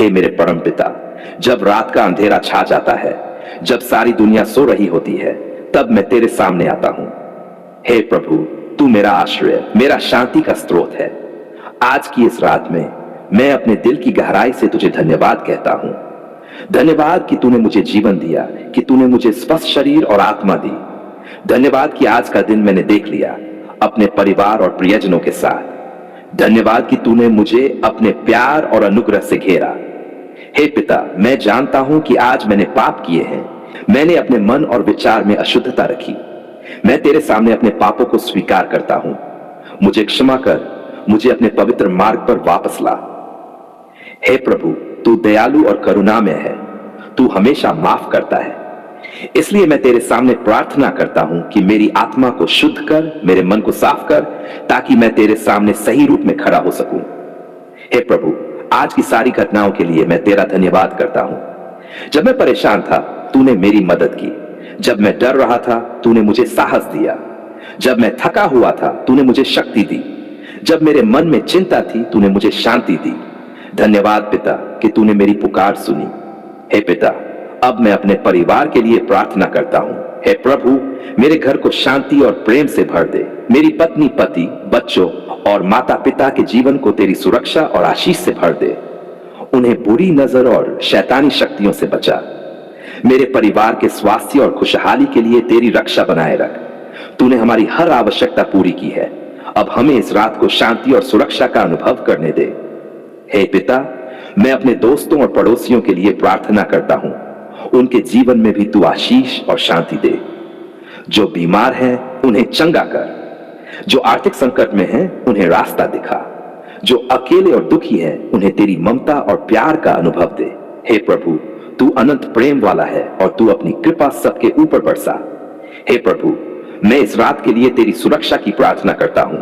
हे मेरे परम पिता, जब रात का अंधेरा छा जाता है, जब सारी दुनिया सो रही होती है, तब मैं तेरे सामने आता हूं। हे प्रभु, तू मेरा आश्रय, मेरा शांति का स्रोत है। आज की इस रात में मैं अपने दिल की गहराई से तुझे धन्यवाद कहता हूं। धन्यवाद कि तूने मुझे जीवन दिया, कि तूने मुझे स्वस्थ शरीर और आत्मा दी। धन्यवाद कि आज का दिन मैंने देख लिया अपने परिवार और प्रियजनों के साथ। धन्यवाद कि तूने मुझे अपने प्यार और अनुग्रह से घेरा। हे पिता, मैं जानता हूं कि आज मैंने पाप किए हैं। मैंने अपने मन और विचार में अशुद्धता रखी। मैं तेरे सामने अपने पापों को स्वीकार करता हूं। मुझे क्षमा कर, मुझे अपने पवित्र मार्ग पर वापस ला। हे प्रभु, तू दयालु और करुणामय है। तू हमेशा माफ करता है। इसलिए मैं तेरे सामने प्रार्थना करता हूं कि मेरी आत्मा को शुद्ध कर, मेरे मन को साफ कर, ताकि मैं तेरे सामने सही रूप में खड़ा हो सकूं। हे प्रभु, आज की सारी घटनाओं के लिए मैं तेरा धन्यवाद करता हूं। जब मैं परेशान था, तूने मेरी मदद की। जब मैं डर रहा था, तूने मुझे साहस दिया। जब मैं थका हुआ था, तूने मुझे शक्ति दी। जब मेरे मन में चिंता थी, तूने मुझे शांति दी। धन्यवाद पिता कि तूने मेरी पुकार सुनी। हे पिता, अब मैं अपने परिवार के लिए प्रार्थना करता हूं। हे प्रभु, मेरे घर को शांति और प्रेम से भर दे। मेरी पत्नी, पति, बच्चों और माता पिता के जीवन को तेरी सुरक्षा और आशीष से भर दे। उन्हें बुरी नजर और शैतानी शक्तियों से बचा। मेरे परिवार के स्वास्थ्य और खुशहाली के लिए तेरी रक्षा बनाए रख। तूने हमारी हर आवश्यकता पूरी की है। अब हमें इस रात को शांति और सुरक्षा का अनुभव करने दे। हे पिता, मैं अपने दोस्तों और पड़ोसियों के लिए प्रार्थना करता हूं। उनके जीवन में भी तू आशीष और शांति दे। जो बीमार हैं, उन्हें चंगा कर। जो आर्थिक संकट में हैं, उन्हें रास्ता दिखा। जो अकेले और दुखी हैं, उन्हें तेरी ममता और प्यार का अनुभव दे। हे प्रभु, तू अनंत प्रेम वाला है और तू अपनी कृपा सबके ऊपर बरसा। हे प्रभु, मैं इस रात के लिए तेरी सुरक्षा की प्रार्थना करता हूं।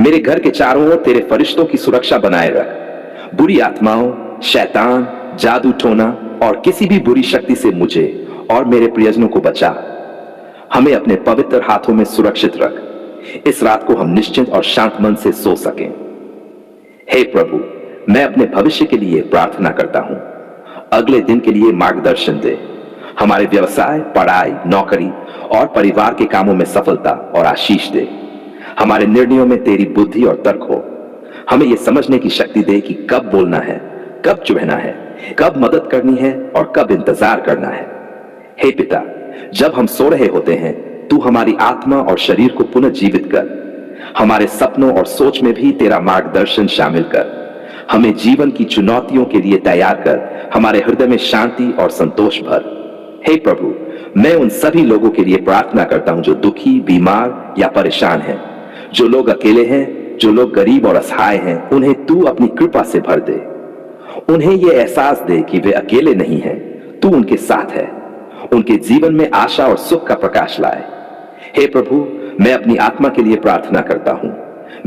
मेरे घर के चारों ओर तेरे फरिश्तों की सुरक्षा बनाए रख। बुरी आत्माओं, शैतान, जादू टोना और किसी भी बुरी शक्ति से मुझे और मेरे प्रियजनों को बचा। हमें अपने पवित्र हाथों में सुरक्षित रख। इस रात को हम निश्चिंत और शांत मन से सो सकें। हे प्रभु, मैं अपने भविष्य के लिए प्रार्थना करता हूं। अगले दिन के लिए मार्गदर्शन दे। हमारे व्यवसाय, पढ़ाई, नौकरी और परिवार के कामों में सफलता और आशीष दे। हमारे निर्णयों में तेरी बुद्धि और तर्क हो। हमें यह समझने की शक्ति दे कि कब बोलना है, कब चुभना है, कब मदद करनी है और कब इंतजार करना है। हे पिता, जब हम सो रहे होते हैं, तू हमारी आत्मा और शरीर को पुनर्जीवित कर। हमारे सपनों और सोच में भी तेरा मार्गदर्शन शामिल कर। हमें जीवन की चुनौतियों के लिए तैयार कर। हमारे हृदय में शांति और संतोष भर। हे प्रभु, मैं उन सभी लोगों के लिए प्रार्थना करता हूं जो दुखी, बीमार या परेशान हैं। जो लोग अकेले हैं, जो लोग गरीब और असहाय हैं, उन्हें तू अपनी कृपा से भर दे। उन्हें यह एहसास दे कि वे अकेले नहीं हैं, तू उनके साथ है। उनके जीवन में आशा और सुख का प्रकाश लाए। हे प्रभु, मैं अपनी आत्मा के लिए प्रार्थना करता हूं।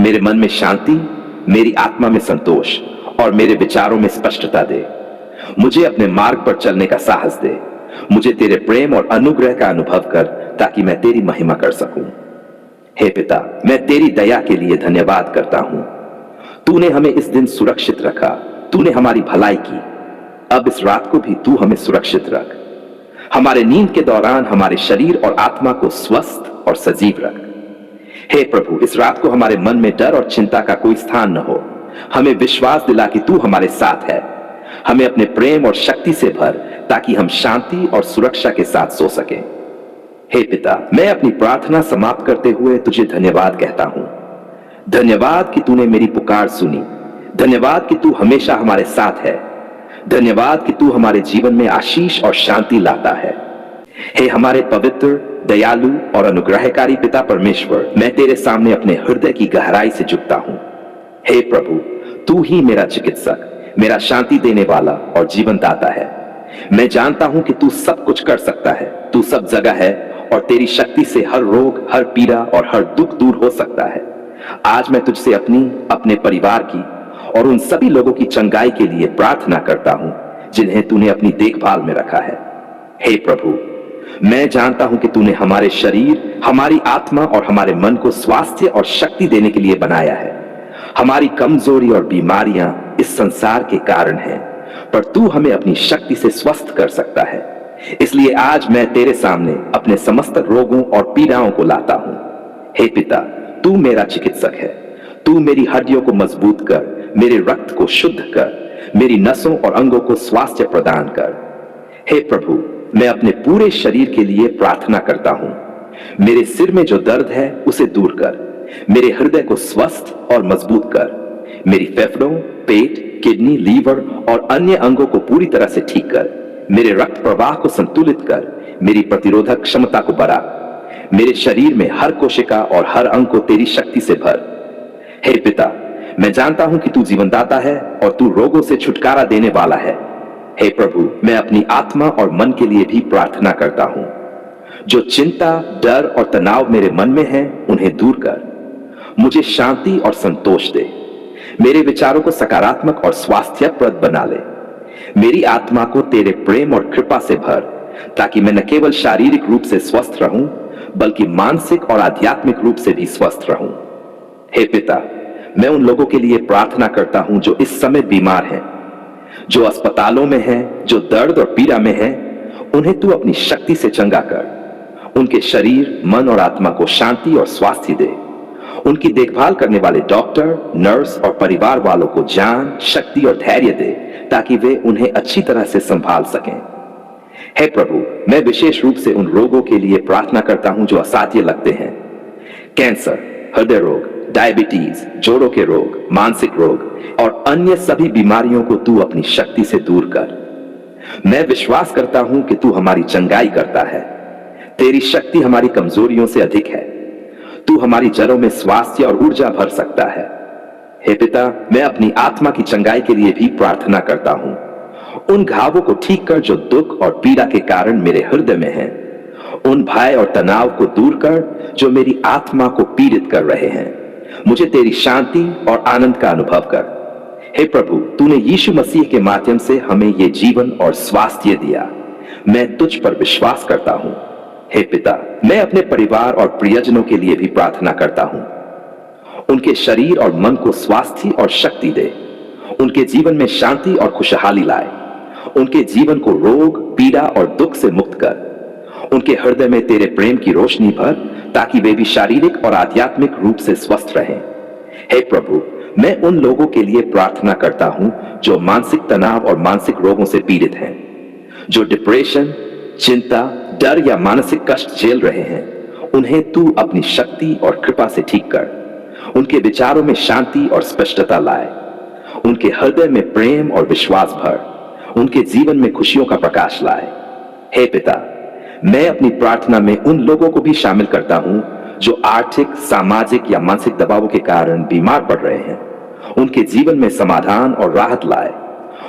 मेरे मन में शांति, मेरी आत्मा में संतोष और मेरे विचारों में स्पष्टता दे। मुझे अपने मार्ग पर चलने का साहस दे। मुझे तेरे प्रेम और अनुग्रह का अनुभव कर, ताकि मैं तेरी महिमा कर सकूं। हे पिता, मैं तेरी दया के लिए धन्यवाद करता हूं। तूने हमें इस दिन सुरक्षित रखा। तूने हमारी भलाई की। अब इस रात को भी तू हमें सुरक्षित रख। हमारे नींद के दौरान हमारे शरीर और आत्मा को स्वस्थ और सजीव रख। हे प्रभु, इस रात को हमारे मन में डर और चिंता का कोई स्थान न हो। हमें विश्वास दिला कि तू हमारे साथ है। हमें अपने प्रेम और शक्ति से भर, ताकि हम शांति और सुरक्षा के साथ सो सकें। हे पिता, मैं अपनी प्रार्थना समाप्त करते हुए तुझे धन्यवाद कहता हूं। धन्यवाद कि तूने मेरी पुकार सुनी। धन्यवाद कि तू हमेशा हमारे साथ है। धन्यवाद कि तू हमारे जीवन में आशीष और शांति लाता है। हे हमारे पवित्र, दयालु और अनुग्रहकारी पिता परमेश्वर, मैं तेरे सामने अपने हृदय की गहराई से झुकता हूं। हे प्रभु, तू ही मेरा चिकित्सक, मेरा शांति देने वाला और जीवन दाता है। मैं जानता हूं कि तू सब कुछ कर सकता है। तू सब जगह है और तेरी शक्ति से हर रोग, हर पीड़ा और हर दुख दूर हो सकता है। आज मैं तुझसे अपनी, अपने परिवार की और उन सभी लोगों की चंगाई के लिए प्रार्थना करता हूं जिन्हें तूने अपनी देखभाल में रखा है। हे प्रभु, मैं जानता हूं कि तूने हमारे शरीर, हमारी आत्मा और हमारे मन को स्वास्थ्य और शक्ति देने के लिए बनाया है। हमारी कमजोरी और बीमारियां इस संसार के कारण हैं, पर तू हमें अपनी शक्ति से स्वस्थ कर सकता है। इसलिए आज मैं तेरे सामने अपने समस्त रोगों और पीड़ाओं को लाता हूं। हे पिता, तू मेरा चिकित्सक है। तू मेरी हड्डियों को मजबूत कर, मेरे रक्त को शुद्ध कर, मेरी नसों और अंगों को स्वास्थ्य प्रदान कर। हे प्रभु, मैं अपने पूरे शरीर के लिए प्रार्थना करता हूं। मेरे सिर में जो दर्द है उसे दूर कर, मेरे हृदय को स्वस्थ और मजबूत कर, मेरी फेफड़ों, पेट, किडनी, लीवर और अन्य अंगों को पूरी तरह से ठीक कर, मेरे रक्त प्रवाह को संतुलित कर, मेरी प्रतिरोधक क्षमता को बढ़ा, मेरे शरीर में हर कोशिका और हर अंग को तेरी शक्ति से भर। हे पिता, मैं जानता हूं कि तू जीवनदाता है और तू रोगों से छुटकारा देने वाला है। हे प्रभु, मैं अपनी आत्मा और मन के लिए भी प्रार्थना करता हूं। जो चिंता, डर और तनाव मेरे मन में है उन्हें दूर कर, मुझे शांति और संतोष दे, मेरे विचारों को सकारात्मक और स्वास्थ्यप्रद बना ले। मेरी आत्मा को तेरे प्रेम और कृपा से भर, ताकि मैं न केवल शारीरिक रूप से स्वस्थ रहूं बल्कि मानसिक और आध्यात्मिक रूप से भी स्वस्थ रहूं। हे पिता, मैं उन लोगों के लिए प्रार्थना करता हूं जो इस समय बीमार हैं, जो अस्पतालों में हैं, जो दर्द और पीड़ा में हैं। उन्हें तू अपनी शक्ति से चंगा कर, उनके शरीर, मन और आत्मा को शांति और स्वास्थ्य दे। उनकी देखभाल करने वाले डॉक्टर, नर्स और परिवार वालों को जान, शक्ति और धैर्य दे, ताकि वे उन्हें अच्छी तरह से संभाल सकें। हे प्रभु, मैं विशेष रूप से उन रोगों के लिए प्रार्थना करता हूं जो असाध्य लगते हैं। कैंसर, हृदय रोग, डायबिटीज, जोड़ों के रोग, मानसिक रोग और अन्य सभी बीमारियों को तू अपनी शक्ति से दूर कर। मैं विश्वास करता हूं कि तू हमारी चंगाई करता है। तेरी शक्ति हमारी कमजोरियों से अधिक है। तू हमारी जड़ों में स्वास्थ्य और ऊर्जा भर सकता है। हे पिता, मैं अपनी आत्मा की चंगाई के लिए भी प्रार्थना करता हूं। उन घावों को ठीक कर जो दुख और पीड़ा के कारण मेरे हृदय में हैं। उन भय और तनाव को दूर कर जो मेरी आत्मा को पीड़ित कर रहे हैं। मुझे तेरी शांति और आनंद का अनुभव कर। हे प्रभु, तूने यीशु मसीह के माध्यम से हमें ये जीवन और स्वास्थ्य दिया। मैं तुझ पर विश्वास करता हूं। हे पिता, मैं अपने परिवार और प्रियजनों के लिए भी प्रार्थना करता हूं। उनके शरीर और मन को स्वास्थ्य और शक्ति दे। उनके जीवन में शांति और खुशहाली लाए। उनके जीवन को रोग, पीड़ा और दुख से मुक्त कर। उनके हृदय में तेरे प्रेम की रोशनी भर, ताकि वे भी शारीरिक और आध्यात्मिक रूप से स्वस्थ रहें। हे प्रभु, मैं उन लोगों के लिए प्रार्थना करता हूं जो मानसिक तनाव और मानसिक रोगों से पीड़ित हैं, जो डिप्रेशन, चिंता, डर या मानसिक कष्ट झेल रहे हैं। उन्हें तू अपनी शक्ति और कृपा से ठीक कर। उनके विचारों में शांति और स्पष्टता लाए। उनके हृदय में प्रेम और विश्वास भर। उनके जीवन में खुशियों का प्रकाश लाए। हे पिता, मैं अपनी प्रार्थना में उन लोगों को भी शामिल करता हूं जो आर्थिक, सामाजिक या मानसिक दबावों के कारण बीमार पड़ रहे हैं। उनके जीवन में समाधान और राहत लाए।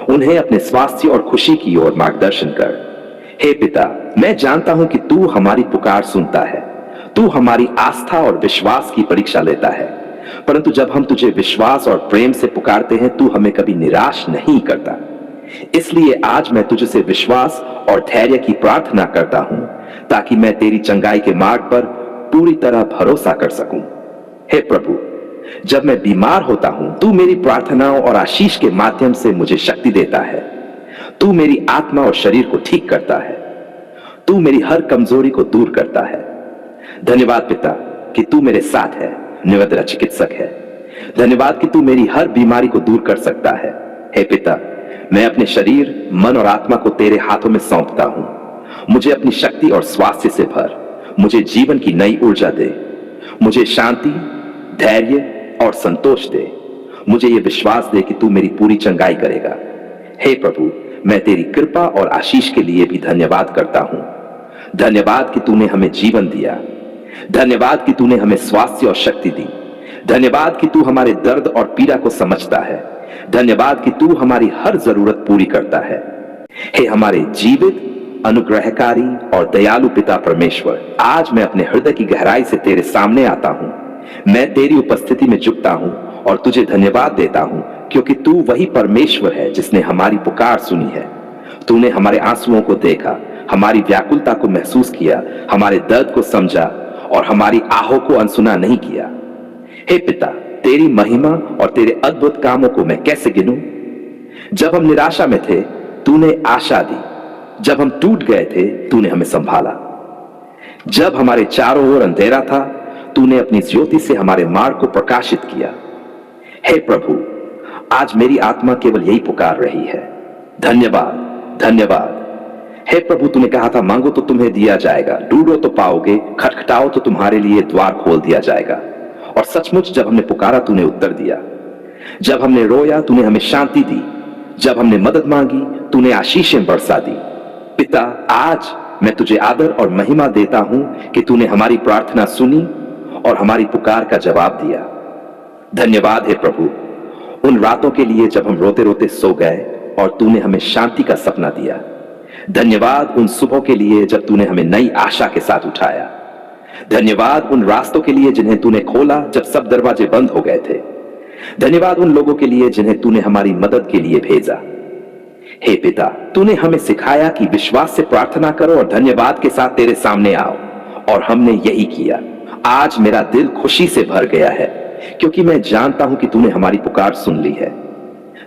उन्हें अपने स्वास्थ्य और खुशी की ओर मार्गदर्शन कर। हे पिता, मैं जानता हूं कि तू हमारी पुकार सुनता है। तू हमारी आस्था और विश्वास की परीक्षा लेता है, परंतु जब हम तुझे विश्वास और प्रेम से पुकारते हैं, तू हमें कभी निराश नहीं करता। इसलिए आज मैं तुझसे विश्वास और धैर्य की प्रार्थना करता हूं, ताकि मैं तेरी चंगाई के मार्ग पर पूरी तरह भरोसा कर सकूं। हे प्रभु, जब मैं बीमार होता हूं, तू मेरी प्रार्थनाओं और आशीष के माध्यम से मुझे शक्ति देता है। तू मेरी आत्मा और शरीर को ठीक करता है। तू मेरी हर कमजोरी को दूर करता है। धन्यवाद पिता कि तू मेरे साथ है, मेरा चिकित्सक है। धन्यवाद कि तू मेरी हर बीमारी को दूर कर सकता है। हे पिता, मैं अपने शरीर, मन और आत्मा को तेरे हाथों में सौंपता हूं। मुझे अपनी शक्ति और स्वास्थ्य से भर। मुझे जीवन की नई ऊर्जा दे। मुझे शांति, धैर्य और संतोष दे। मुझे यह विश्वास दे कि तू मेरी पूरी चंगाई करेगा। हे प्रभु, मैं तेरी कृपा और आशीष के लिए भी धन्यवाद करता हूं। धन्यवाद कि तूने हमें जीवन दिया। धन्यवाद कि तूने हमें स्वास्थ्य और शक्ति दी। धन्यवाद कि तू हमारे दर्द और पीड़ा को समझता है। धन्यवाद कि तू हमारी हर जरूरत पूरी करता है। हे हमारे जीवित, अनुग्रहकारी और दयालु पिता परमेश्वर, आज मैं अपने हृदय की गहराई से तेरे सामने आता हूं। मैं तेरी उपस्थिति में झुकता हूं और तुझे धन्यवाद देता हूं, क्योंकि तू वही परमेश्वर है जिसने हमारी पुकार सुनी है। तूने हमारे आंसुओं को देखा, हमारी व्याकुलता को महसूस किया, हमारे दर्द को समझा और हमारी आहों को अनसुना नहीं किया। हे पिता, तेरी महिमा और तेरे अद्भुत कामों को मैं कैसे गिनूं? जब हम निराशा में थे तूने आशा दी, जब हम टूट गए थे तूने हमें संभाला, जब हमारे चारों ओर अंधेरा था तूने अपनी ज्योति से हमारे मार्ग को प्रकाशित किया। हे प्रभु, आज मेरी आत्मा केवल यही पुकार रही है, धन्यवाद धन्यवाद। हे प्रभु, तूने कहा था मांगो तो तुम्हें दिया जाएगा, ढूंढो तो पाओगे, खटखटाओ तो तुम्हारे लिए द्वार खोल दिया जाएगा। और सचमुच जब हमने पुकारा तूने उत्तर दिया, जब हमने रोया तूने हमें शांति दी, जब हमने मदद मांगी तूने आशीषें बरसा दी। पिता, आज मैं तुझे आदर और महिमा देता हूं कि तूने हमारी प्रार्थना सुनी और हमारी पुकार का जवाब दिया। धन्यवाद है प्रभु उन रातों के लिए जब हम रोते रोते सो गए और तूने हमें शांति का सपना दिया। धन्यवाद उन सुबह के लिए जब तूने हमें नई आशा के साथ उठाया। धन्यवाद उन रास्तों के लिए जिन्हें तूने खोला जब सब दरवाजे बंद हो गए थे। धन्यवाद उन लोगों के लिए जिन्हें तूने हमारी मदद के लिए भेजा। हे पिता, तूने हमें सिखाया कि विश्वास से प्रार्थना करो और धन्यवाद के साथ तेरे सामने आओ, और हमने यही किया। आज मेरा दिल खुशी से भर गया है क्योंकि मैं जानता हूं कि तूने हमारी पुकार सुन ली है।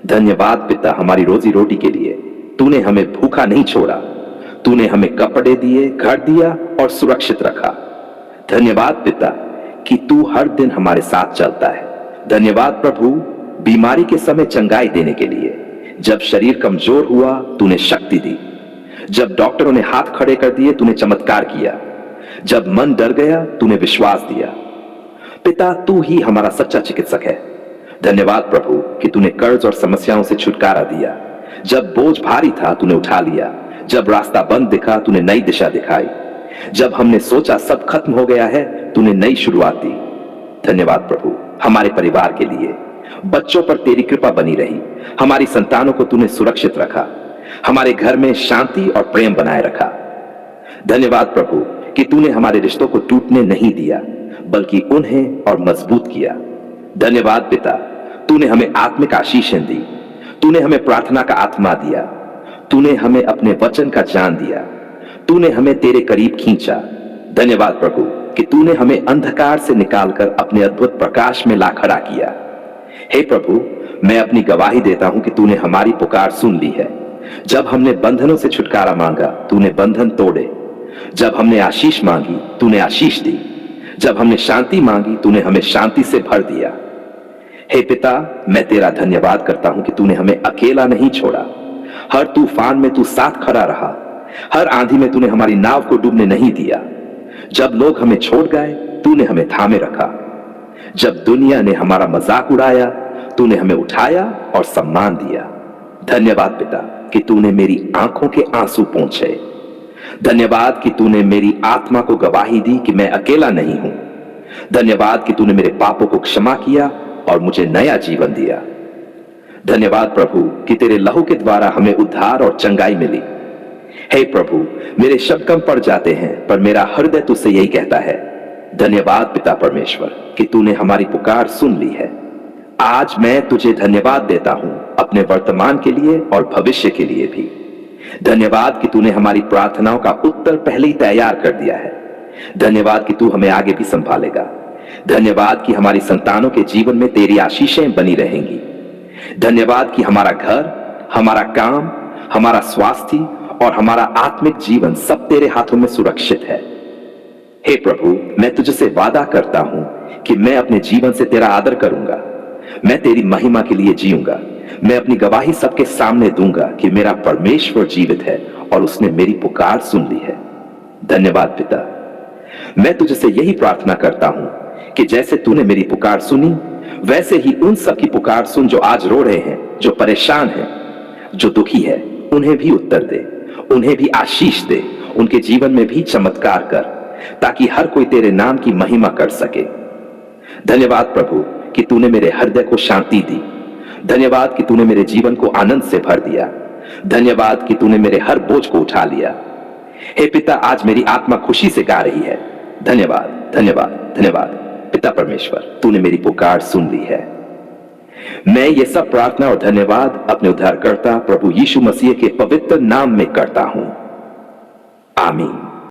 धन्यवाद पिता हमारी रोजी रोटी के लिए। तूने हमें भूखा नहीं छोड़ा, तूने हमें कपड़े दिए, घर दिया और सुरक्षित रखा। धन्यवाद पिता कि तू हर दिन हमारे साथ चलता है। धन्यवाद प्रभु बीमारी के समय चंगाई देने के लिए। जब शरीर कमजोर हुआ तूने शक्ति दी, जब डॉक्टरों ने हाथ खड़े कर दिए तूने चमत्कार किया, जब मन डर गया तूने विश्वास दिया। पिता, तू ही हमारा सच्चा चिकित्सक है। धन्यवाद प्रभु कि तूने कर्ज और समस्याओं से छुटकारा दिया। जब बोझ भारी था तूने उठा लिया, जब रास्ता बंद दिखा तूने नई दिशा दिखाई, जब हमने सोचा सब खत्म हो गया है तूने नई शुरुआत दी। धन्यवाद प्रभु हमारे परिवार के लिए। बच्चों पर तेरी कृपा बनी रही, हमारी संतानों को तूने सुरक्षित रखा, हमारे घर में शांति और प्रेम बनाए रखा। धन्यवाद प्रभु कि तूने हमारे रिश्तों को टूटने नहीं दिया बल्कि उन्हें और मजबूत किया। धन्यवाद पिता, तूने हमें आत्मिक आशीषें दी, तूने हमें प्रार्थना का आत्मा दिया, तूने हमें अपने वचन का ज्ञान दिया, तूने हमें तेरे करीब खींचा। धन्यवाद प्रभु कि तूने हमें अंधकार से निकालकर अपने अद्भुत प्रकाश में ला खड़ा किया। हे प्रभु, मैं अपनी गवाही देता हूं कि तूने हमारी पुकार सुन ली है। जब हमने बंधनों से छुटकारा मांगा तूने बंधन तोड़े, जब हमने आशीष मांगी तूने आशीष दी, जब हमने शांति मांगी तूने हमें शांति से भर दिया। हे पिता, मैं तेरा धन्यवाद करता हूं कि तूने हमें अकेला नहीं छोड़ा। हर तूफान में तू साथ खड़ा रहा, हर आंधी में तूने हमारी नाव को डूबने नहीं दिया। जब लोग हमें छोड़ गए तूने हमें थामे रखा, जब दुनिया ने हमारा मजाक उड़ाया तूने हमें उठाया और सम्मान दिया। धन्यवाद पिता कि तूने मेरी आंखों के आंसू पोंछे। धन्यवाद कि तूने मेरी आत्मा को गवाही दी कि मैं अकेला नहीं हूं। धन्यवाद कि तूने मेरे पापों को क्षमा किया और मुझे नया जीवन दिया। धन्यवाद प्रभु कि तेरे लहू के द्वारा हमें उद्धार और चंगाई मिली। हे प्रभु, मेरे शब्द कम पड़ जाते हैं पर मेरा हृदय तुझसे यही कहता है, धन्यवाद पिता परमेश्वर कि तूने हमारी पुकार सुन ली है। आज मैं तुझे धन्यवाद देता हूं अपने वर्तमान के लिए और भविष्य के लिए भी। धन्यवाद कि तूने हमारी प्रार्थनाओं का उत्तर पहले ही तैयार कर दिया है। धन्यवाद कि तू हमें आगे भी संभालेगा। धन्यवाद कि हमारी संतानों के जीवन में तेरी आशीषें बनी रहेंगी। धन्यवाद कि हमारा घर, हमारा काम, हमारा स्वास्थ्य और हमारा आत्मिक जीवन सब तेरे हाथों में सुरक्षित है। हे प्रभु, मैं तुझसे वादा करता हूं कि मैं अपने जीवन से तेरा आदर करूंगा। मैं तेरी महिमा के लिए जीऊंगा। मैं अपनी गवाही सबके सामने दूंगा कि मेरा परमेश्वर जीवित है और उसने मेरी पुकार सुन ली है। धन्यवाद पिता, मैं तुझसे यही प्रार्थना करता हूं कि जैसे तूने मेरी पुकार सुनी वैसे ही उन सब की पुकार सुन जो आज रो रहे हैं, जो परेशान हैं, जो दुखी है, उन्हें भी उत्तर दे, उन्हें भी आशीष दे, उनके जीवन में भी चमत्कार कर ताकि हर कोई तेरे नाम की महिमा कर सके। धन्यवाद प्रभु कि तूने मेरे हृदय को शांति दी। धन्यवाद कि तूने मेरे जीवन को आनंद से भर दिया। धन्यवाद कि तूने मेरे हर बोझ को उठा लिया। हे पिता, आज मेरी आत्मा खुशी से गा रही है। धन्यवाद धन्यवाद धन्यवाद पिता परमेश्वर, तूने मेरी पुकार सुन ली है। मैं ये सब प्रार्थना और धन्यवाद अपने उद्धारकर्ता प्रभु यीशु मसीह के पवित्र नाम में करता हूं। आमीन।